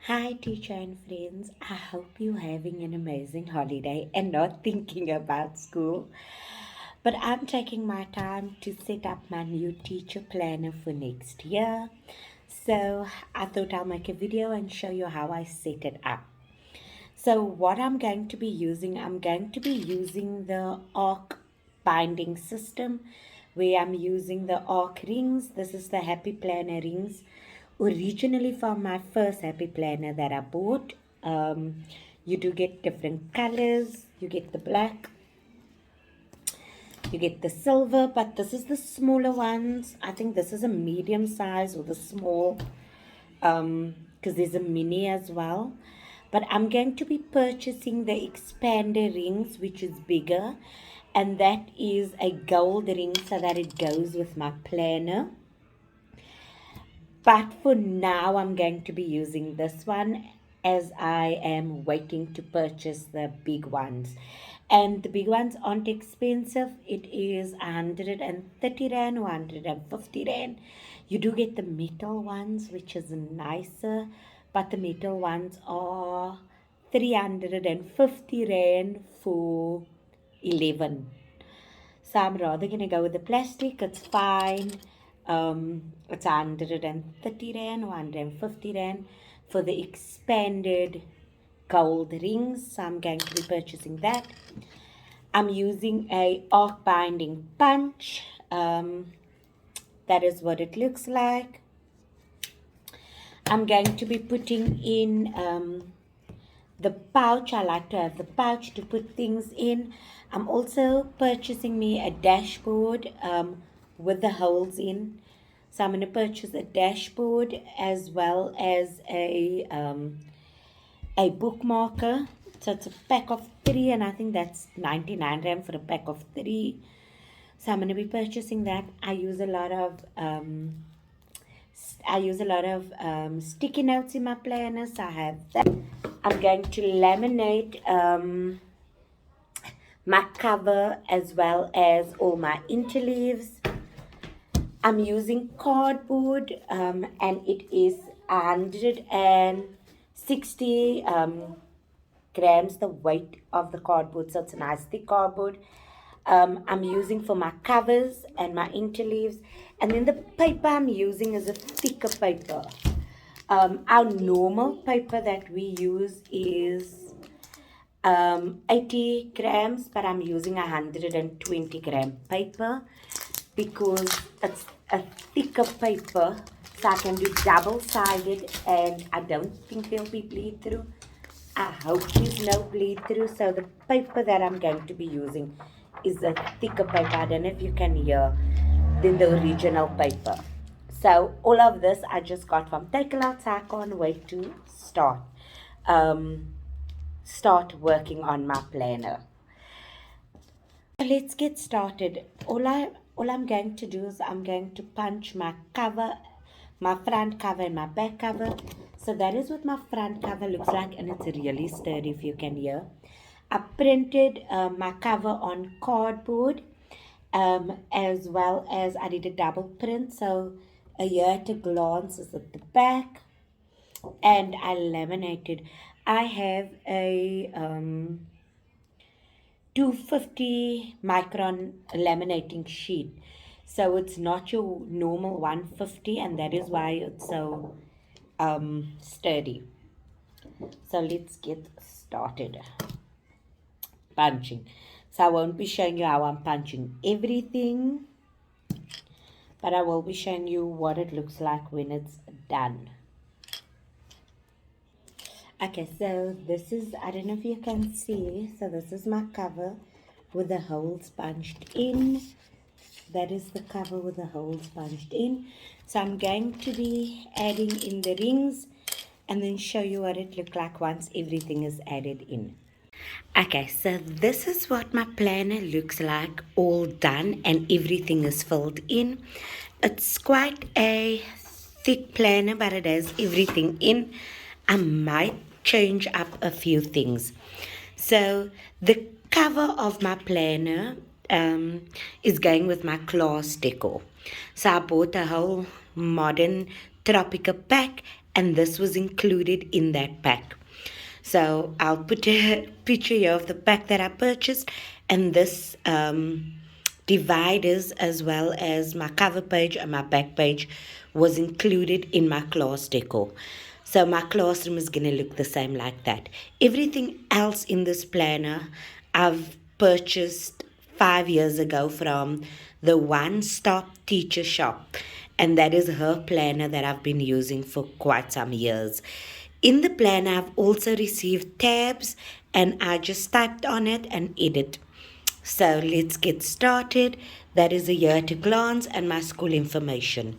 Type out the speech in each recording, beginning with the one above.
Hi, teacher and friends. I hope you're having an amazing holiday and not thinking about school. But I'm taking my time to set up my new teacher planner for next year. So I thought I'll make a video and show you how I set it up. So, what I'm going to be using the ARC binding system where I'm using the ARC rings. This is the Happy Planner rings, originally from my first Happy Planner that I bought. You do get different colors, you get the black, you get the silver, but this is the smaller ones. I think this is a medium size or the small, because there's a mini as well. But I'm going to be purchasing the expander rings, which is bigger, and that is a gold ring so that it goes with my planner. But for now, I'm going to be using this one as I am waiting to purchase the big ones. And the big ones aren't expensive. It is 130 Rand, 150 Rand. You do get the metal ones, which is nicer, but the metal ones are 350 Rand for 11. So I'm rather gonna go with the plastic. It's fine. It's 130 Rand, 150 Rand for the expanded gold rings. So I'm going to be purchasing that. I'm using a arc binding punch. That is what it looks like. I'm going to be putting in the pouch. I like to have the pouch to put things in. I'm also purchasing me a dashboard with the holes in. So I'm going to purchase a dashboard as well as a bookmarker. So it's a pack of 3, and I think that's 99 Rand for a pack of 3. So I'm going to be purchasing that. I use a lot of sticky notes in my planners. I have that. I'm going to laminate my cover as well as all my interleaves. I'm using cardboard and it is 160 grams the weight of the cardboard, so it's a nice thick cardboard. I'm using for my covers and my interleaves, and then the paper I'm using is a thicker paper. Our normal paper that we use is 80 grams, but I'm using 120 gram paper because it's a thicker paper, so I can do double-sided, and I don't think there'll be bleed through. I hope there's no bleed through. So the paper that I'm going to be using is a thicker paper. I don't know if you can hear than the original paper. So all of this I just got from Takealot. I can't wait to start working on my planner. Let's get started. All I'm going to do is I'm going to punch my cover, my front cover and my back cover. So that is what my front cover looks like, and it's really sturdy, if you can hear. I printed my cover on cardboard, as well as I did a double print. So a year at a glance is at the back, and I laminated. I have a 250 micron laminating sheet. So it's not your normal 150, and that is why it's so sturdy. So let's get started punching. So I won't be showing you how I'm punching everything, but I will be showing you what it looks like when it's done. Okay, so this is, I don't know if you can see, so this is my cover with the holes punched in. That is the cover with the holes punched in. So I'm going to be adding in the rings and then show you what it looks like once everything is added in. Okay, so this is what my planner looks like, all done and everything is filled in. It's quite a thick planner, but it has everything in. I might change up a few things. So the cover of my planner is going with my class decor. So I bought a whole modern tropical pack, and this was included in that pack. So I'll put a picture here of the pack that I purchased, and this dividers as well as my cover page and my back page was included in my class decor. So my classroom is going to look the same like that. Everything else in this planner I've purchased 5 years ago from the One Stop Teacher Shop, and that is her planner that I've been using for quite some years. In the planner, I've also received tabs, and I just typed on it and edit. So let's get started. That is a year to glance and my school information.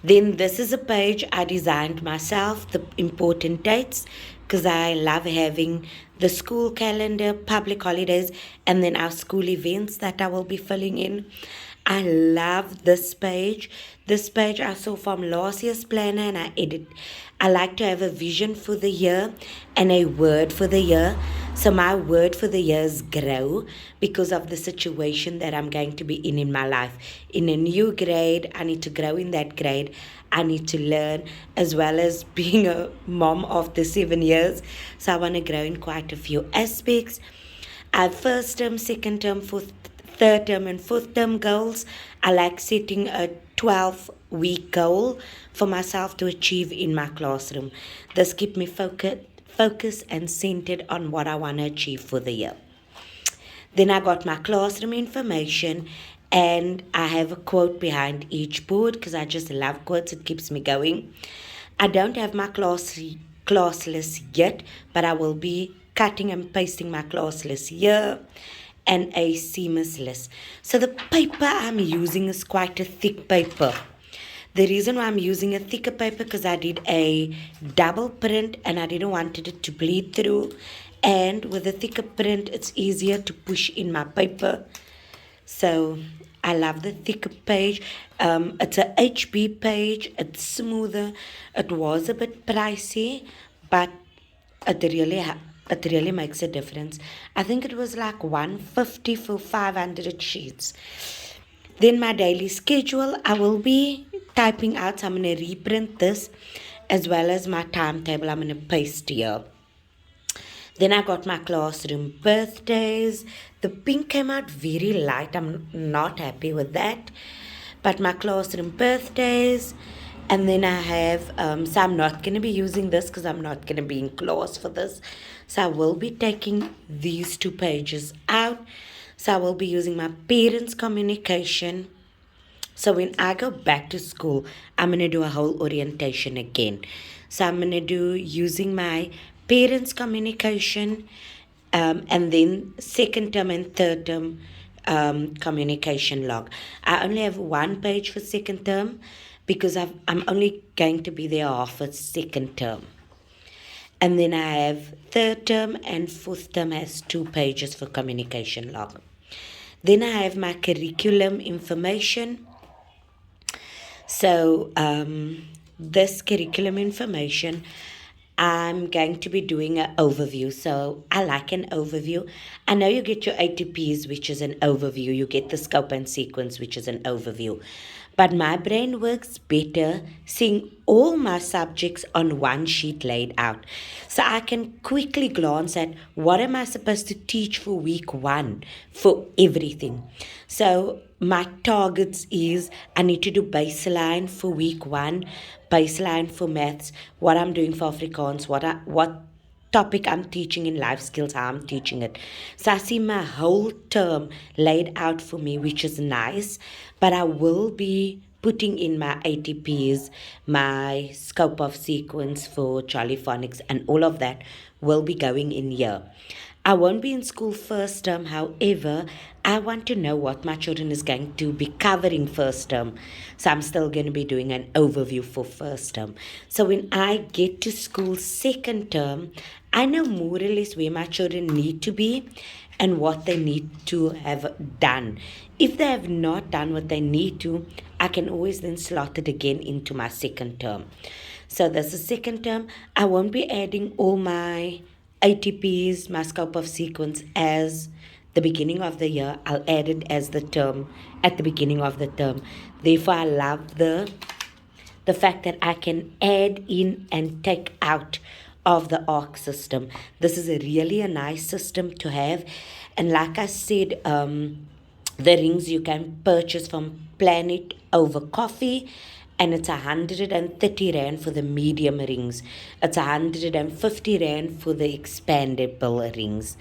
Then this is a page I designed myself, the important dates, because I love having the school calendar, public holidays, and then our school events that I will be filling in. I love this page. This page I saw from last year's planner and I edit. I like to have a vision for the year and a word for the year. So my word for the year is grow, because of the situation that I'm going to be in my life. In a new grade, I need to grow in that grade. I need to learn, as well as being a mom after 7 years. So I want to grow in quite a few aspects. I have first term, second term, third term and fourth term goals. I like setting a 12-week goal for myself to achieve in my classroom. This keeps me focused and centered on what I want to achieve for the year. Then I got my classroom information, and I have a quote behind each board because I just love quotes. It keeps me going. I don't have my class list yet, but I will be cutting and pasting my class list here and a CMS list. So the paper I'm using is quite a thick paper. The reason why I'm using a thicker paper because I did a double print and I didn't want it to bleed through. And with a thicker print, it's easier to push in my paper. So I love the thicker page. It's a HB page. It's smoother. It was a bit pricey, but it really makes a difference. I think it was like $150 for 500 sheets. Then my daily schedule, I will be typing out. So I'm going to reprint this as well as my timetable. I'm going to paste here. Then I got my classroom birthdays. The pink came out very light. I'm not happy with that. But my classroom birthdays. And then I have, so I'm not going to be using this because I'm not going to be in class for this. So I will be taking these 2 pages out. So I will be using my parents' communication. So when I go back to school, I'm going to do a whole orientation again. So I'm going to do using my parents' communication, and then second term and third term communication log. I only have 1 page for second term because I'm only going to be there half a second term. And then I have third term and fourth term has 2 pages for communication log. Then I have my curriculum information. So this curriculum information, I'm going to be doing an overview. So I like an overview. I know you get your ATPs, which is an overview. You get the scope and sequence, which is an overview. But my brain works better seeing all my subjects on 1 sheet laid out. So I can quickly glance at what am I supposed to teach for week 1 for everything. So my targets is I need to do baseline for week 1, baseline for maths, what I'm doing for Afrikaans, what topic I'm teaching in life skills, how I'm teaching it. So I see my whole term laid out for me, which is nice, but I will be putting in my ATPs, my scope of sequence for Charlie Phonics, and all of that will be going in here. I won't be in school first term, however, I want to know what my children is going to be covering first term. So I'm still going to be doing an overview for first term. So when I get to school second term, I know more or less where my children need to be and what they need to have done. If they have not done what they need to, I can always then slot it again into my second term. So this is second term. I won't be adding all my ATPs, my scope of sequence as the beginning of the year. I'll add it as the term at the beginning of the term. Therefore, I love the the fact that I can add in and take out of the ARC system. This is really a nice system to have. And like I said, the rings you can purchase from Planet Over Coffee, and it's 130 Rand for the medium rings. It's 150 Rand for the expandable rings.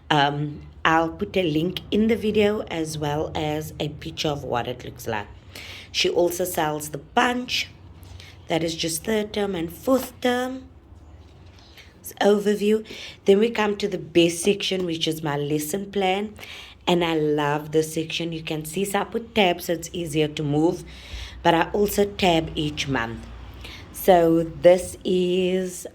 I'll put a link in the video as well as a picture of what it looks like. She also sells the punch. That is just third term and fourth term. Overview. Then we come to the best section, which is my lesson plan, and I love this section. You can see, so I put tabs so it's easier to move, but I also tab each month. So this is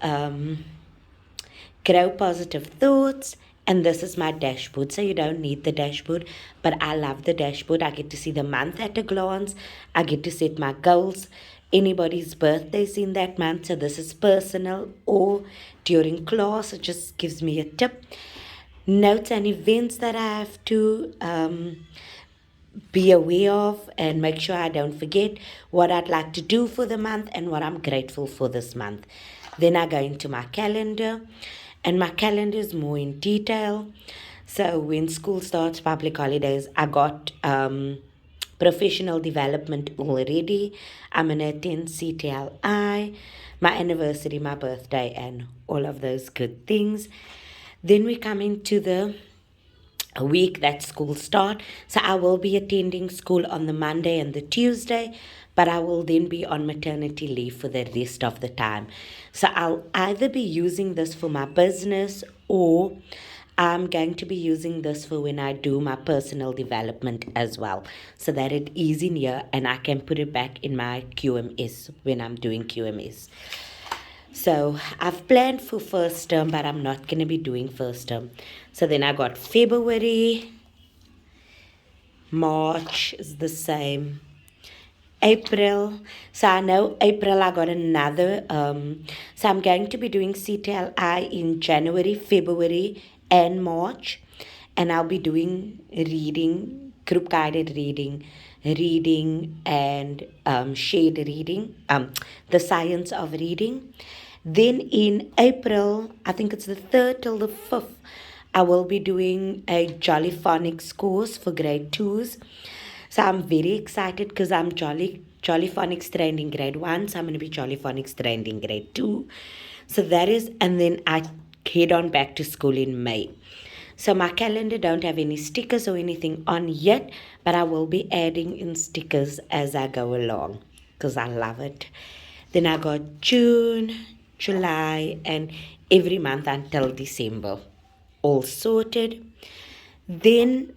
Grow Positive Thoughts, and this is my dashboard. So you don't need the dashboard, but I love the dashboard. I get to see the month at a glance. I get to set my goals, anybody's birthdays in that month. So this is personal or during class. It just gives me a tip. Notes and events that I have to be aware of and make sure I don't forget, what I'd like to do for the month and what I'm grateful for this month. Then I go into my calendar, and my calendar is more in detail. So when school starts, public holidays, I got professional development already. I'm going to attend CTLI, my anniversary, my birthday, and all of those good things. Then we come into the week that school start. So I will be attending school on the Monday and the Tuesday, but I will then be on maternity leave for the rest of the time. So I'll either be using this for my business, or I'm going to be using this for when I do my personal development as well, so that it is in here and I can put it back in my QMS when I'm doing QMS. So I've planned for first term, but I'm not going to be doing first term. So then I got February, March is the same, April. So I know April I got another. So I'm going to be doing CTLI in January, February, and March. And I'll be doing reading, group guided reading, and shared reading, the science of reading. Then in April, I think it's the 3rd till the 5th, I will be doing a Jolly Phonics course for grade 2s. So I'm very excited because I'm Jolly Phonics trained in grade 1. So I'm going to be Jolly Phonics trained in grade 2. So that is, and then I head on back to school in May. So my calendar don't have any stickers or anything on yet, but I will be adding in stickers as I go along because I love it. Then I got June, July, and every month until December, all sorted. Then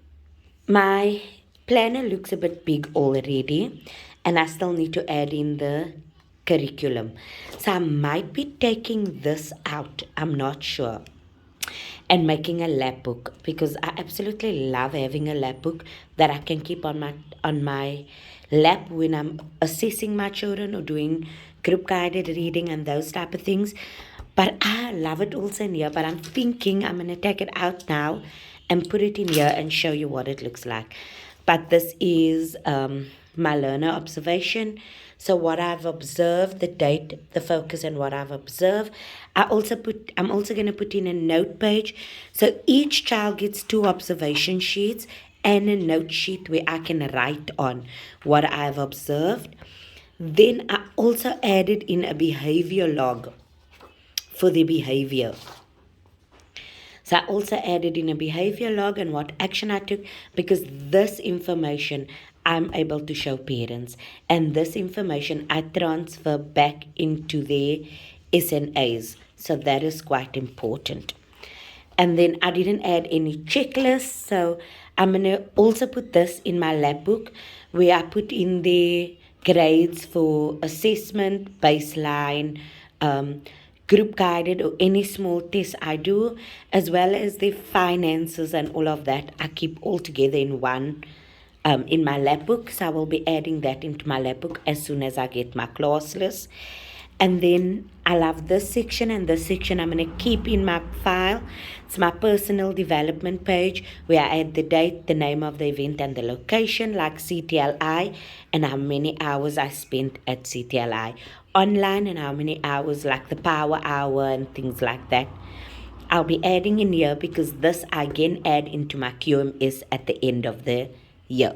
my planner looks a bit big already, and I still need to add in the curriculum. So I might be taking this out, I'm not sure, and making a lap book, because I absolutely love having a lap book that I can keep on my lap when I'm assessing my children or doing group guided reading and those type of things. But I love it also in here, but I'm thinking I'm going to take it out now and put it in here and show you what it looks like. But this is my learner observation. So what I've observed, the date, the focus, and what I've observed. I'm also going to put in a note page. So each child gets 2 observation sheets and a note sheet where I can write on what I've observed. Then I also added in a behavior log for the behavior. So I also added in a behavior log and what action I took, because this information I'm able to show parents, and this information I transfer back into their SNAs. So that is quite important. And then I didn't add any checklists, so I'm going to also put this in my lab book where I put in the grades for assessment, baseline, group guided, or any small tests I do, as well as the finances and all of that. I keep all together in one in my lab book. So I will be adding that into my lab book as soon as I get my class list. And then I love this section, and this section I'm going to keep in my file. It's my personal development page where I add the date, the name of the event, and the location, like CTLI, and how many hours I spent at CTLI online, and how many hours, like the power hour and things like that. I'll be adding in here because this I again add into my QMS at the end of the year.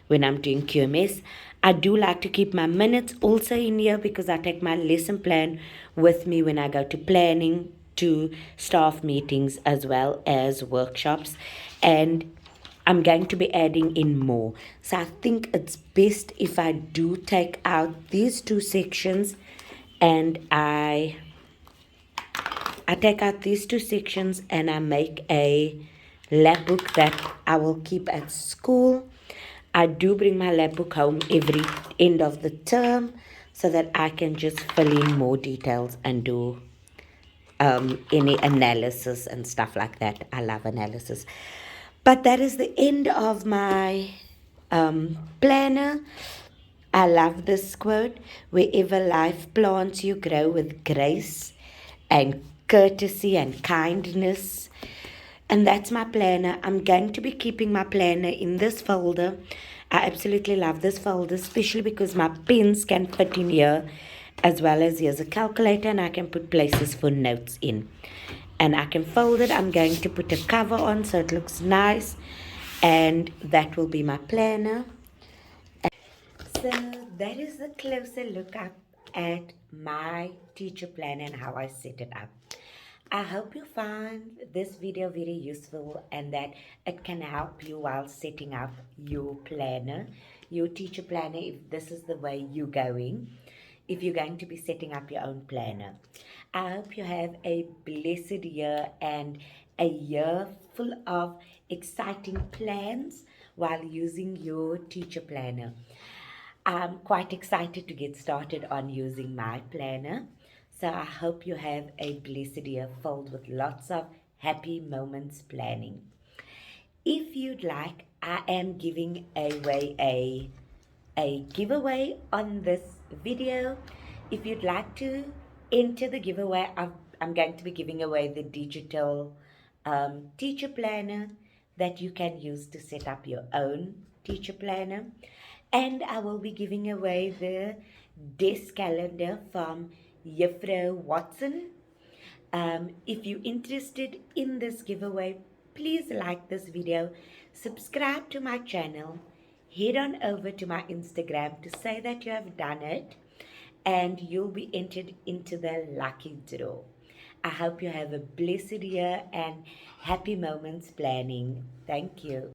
When I'm doing QMS, I do like to keep my minutes also in here because I take my lesson plan with me when I go to planning, to staff meetings, as well as workshops. And I'm going to be adding in more. So I think it's best if I do take out these two sections, and I take out these two sections and I make a lab book that I will keep at school. I do bring my lab book home every end of the term so that I can just fill in more details and do any analysis and stuff like that. I love analysis. But that is the end of my planner. I love this quote: wherever life plants you, grow with grace and courtesy and kindness. And that's my planner. I'm going to be keeping my planner in this folder. I absolutely love this folder, especially because my pens can fit in here, as well as here's a calculator, and I can put places for notes in. And I can fold it. I'm going to put a cover on so it looks nice. And that will be my planner. So that is a closer look up at my teacher plan and how I set it up. I hope you find this video very useful and that it can help you while setting up your planner, your teacher planner, if this is the way you're going, if you're going to be setting up your own planner. I hope you have a blessed year and a year full of exciting plans while using your teacher planner. I'm quite excited to get started on using my planner. So I hope you have a blessed year filled with lots of happy moments planning. If you'd like, I am giving away a giveaway on this video. If you'd like to enter the giveaway, I'm going to be giving away the digital teacher planner that you can use to set up your own teacher planner. And I will be giving away the desk calendar from Jeffro Watson. If you're interested in this giveaway, please like this video, subscribe to my channel, head on over to my Instagram to say that you have done it, and you'll be entered into the lucky draw. I hope you have a blessed year and happy moments planning. Thank you.